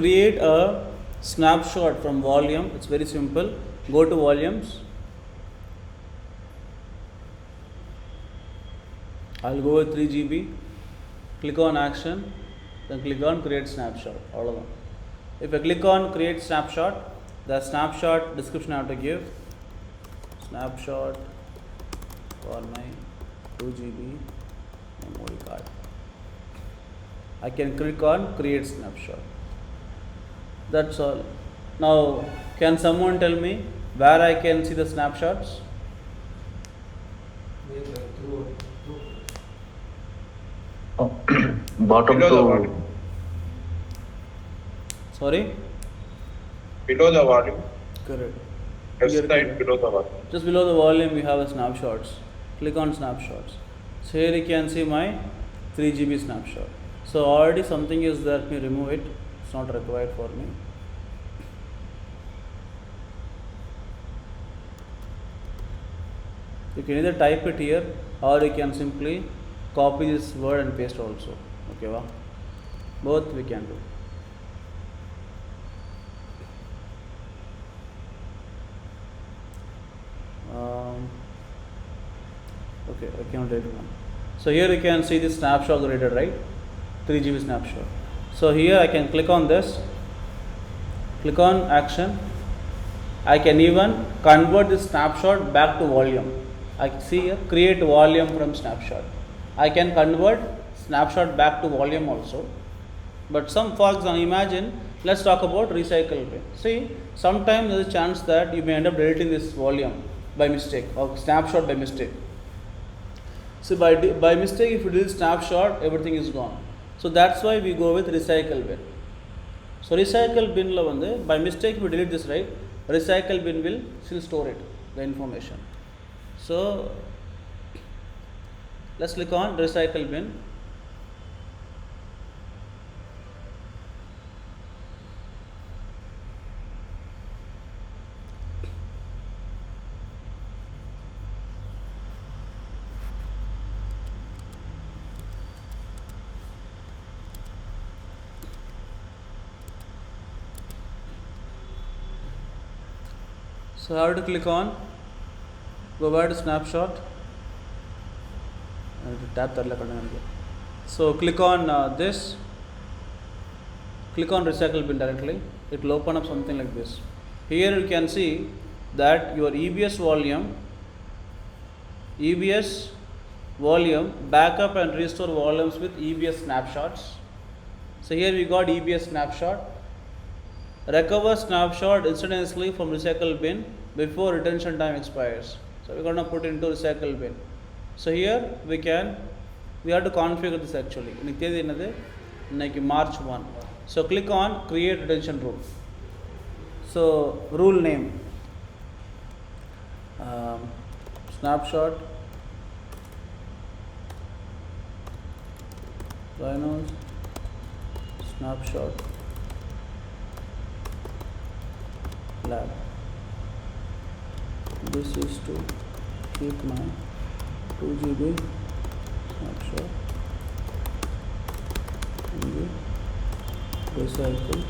create a snapshot from volume. It's very simple. Go to volumes. I'll go with 3 GB. Click on action. Then click on create snapshot. All of them. If I click on create snapshot, the snapshot description I have to give. Snapshot for my 2 GB memory card. I can click on create snapshot. That's all. Now, can someone tell me where I can see the snapshots? Bottom below to Sorry? below the volume. Correct. Left Here, side below the volume. just below the volume we have a snapshots. Click on snapshots. So here you can see my 3 GB snapshot. So already something is there, let me remove it. It's not required for me. You can either type it here or you can simply copy this word and paste also. Okay, wow. Both we can do. Okay, I cannot edit one. So here you can see this snapshot created, right? 3 GB snapshot. So here I can click on this, click on action. I can even convert this snapshot back to volume. I see here create volume from snapshot. I can convert snapshot back to volume also. But for example, imagine, let's talk about recycle bin. See, sometimes there is a chance that you may end up deleting this volume by mistake or snapshot by mistake. So by mistake, if you delete snapshot, everything is gone. So that's why we go with recycle bin. So recycle bin lo vande, by mistake if you delete this, right, recycle bin will still store it, the information. So let's click on recycle bin. So I have to click on, go back to snapshot. So click on this, click on recycle bin directly. It will open up something like this. Here you can see that your EBS volume backup and restore volumes with EBS snapshots. So here we got EBS snapshot. Recover snapshot instantaneously from recycle bin before retention time expires. So we're going to put into recycle bin. So here we have to configure this actually. March 1. So click on create retention rule. So rule name snapshot Rhinos snapshot lab. This is to keep my 2 GB snapshot in the recycle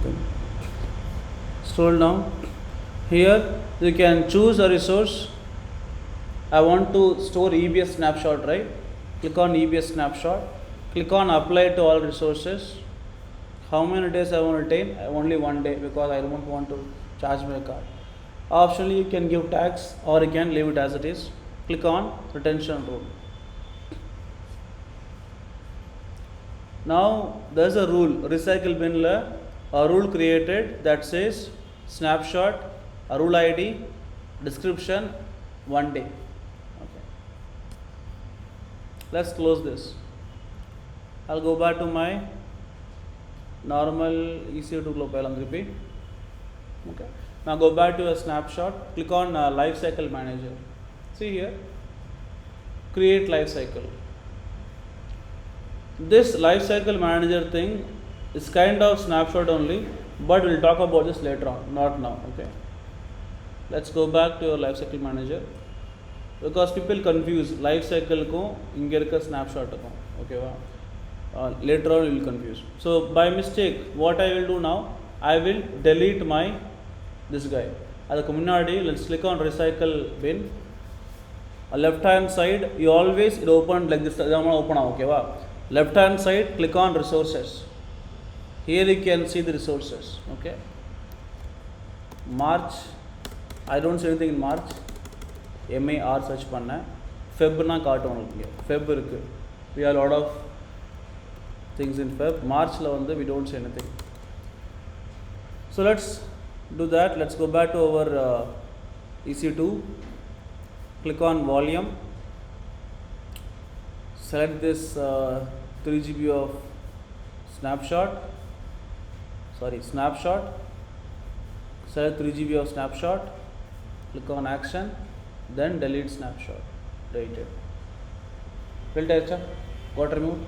bin. Scroll down. Here you can choose a resource. I want to store EBS snapshot, right? Click on EBS snapshot. Click on apply to all resources. How many days I want to retain? Only 1 day, because I don't want to charge my card. Optionally, you can give tags or you can leave it as it is. Click on retention rule. Now there is a rule, recycle bin la a rule created that says snapshot, a rule ID, description, 1 day. Okay. Let's close this. I'll go back to my normal EC2 global and repeat. Okay. Now go back to a snapshot. Click on lifecycle manager. See here, create lifecycle. This lifecycle manager thing is kind of snapshot only, but we'll talk about this later on, not now. Okay. Let's go back to your lifecycle manager, because people confuse lifecycle ko inge irka snapshot ko. Okay, wow. Later on you will confuse. So by mistake, what I will do now, I will delete this guy. Let's click on recycle bin. Left hand side, you always it open like this. Okay, left hand side, click on resources. Here you can see the resources. Okay. March, I don't see anything in March. MAR search panna. Feb na kaattu Feb irukku. We have a lot of things in Feb. March la we don't see anything. So let's do that. Let's go back to our EC2. Click on volume. Select this 3 GB of snapshot. Select 3 GB of snapshot. Click on action. Then delete snapshot. Delete it. Filter got removed.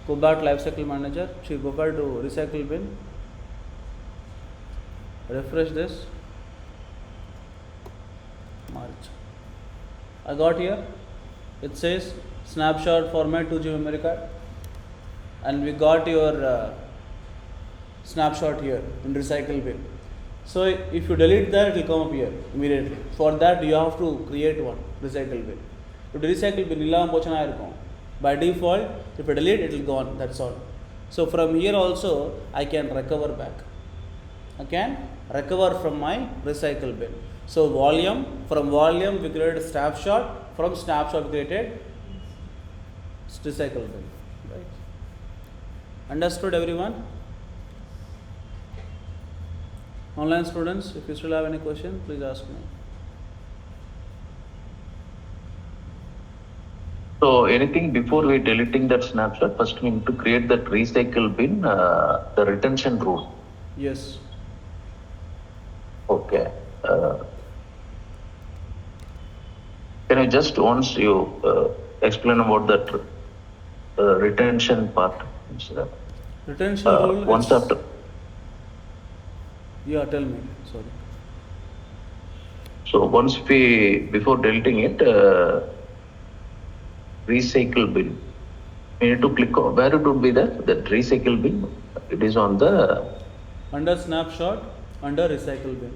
Go back to lifecycle manager. Go back to recycle bin. Refresh this. March. I got here. It says snapshot format 2 GB memory card, and we got your snapshot here in recycle bin. So if you delete that, it will come up here immediately. For that, you have to create one recycle bin. If the recycle bin by default, if you delete, it will go on. That's all. So from here also, I can recover back. I can recover from my recycle bin. So from volume we created snapshot. From snapshot we created recycle bin. Right? Understood, everyone? Online students, if you still have any question, please ask me. So anything before we deleting that snapshot, first we need to create that recycle bin, the retention rule. Yes. Okay. Can you just once you explain about that retention part? Retention rule. Once after. Yeah, tell me. Sorry. So once before deleting it, recycle bin, we need to click on where it would be there. That recycle bin. It is on the under snapshot, under recycle bin.